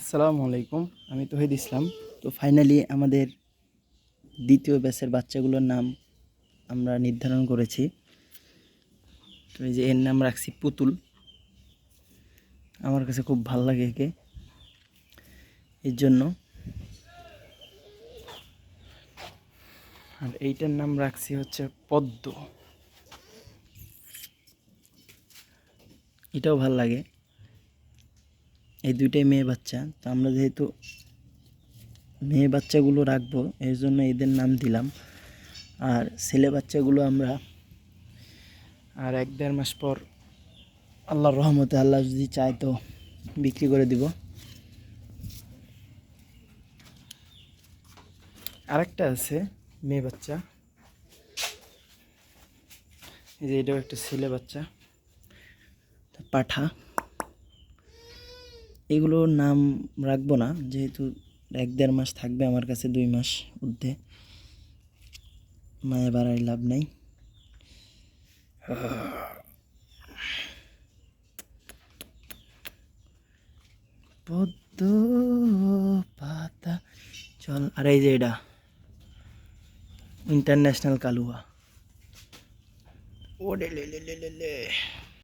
আসসালামু আলাইকুম। আমি তৌহিদ ইসলাম। তো ফাইনালি আমাদের দ্বিতীয় ব্যাচের বাচ্চাগুলোর নাম আমরা নির্ধারণ করেছি। তো এই যে এর নাম রাখছি পুতুল। আমার কাছে খুব ভালো লাগে একে, এর জন্য। আর এইটার নাম রাখছি হচ্ছে পদ্ম। এটাও ভাল লাগে। এই দুইটাই মেয়ে বাচ্চা। তো আমরা যেহেতু মেয়ে বাচ্চাগুলো রাখবো, এর জন্য এদের নাম দিলাম। আর ছেলে বাচ্চাগুলো আমরা আর ১-১.৫ মাস পর আল্লাহর রহমতে, আল্লাহ যদি চায় তো বিক্রি করে দিব। আরেকটা আছে মেয়ে বাচ্চা, এই যে এটাও একটা ছেলে বাচ্চা, পাঠা। এগুলোর নাম রাখবো না, যেহেতু ১-১.৫ মাস থাকবে আমার কাছে, ২ মাস ঊর্ধ্বে। মায়া বাড়াই লাভ নাই। পদ্ম পাতা চল। আর এই যে এটা ইন্টারন্যাশনাল কালুয়া। ওরে লে লে লে লে লে।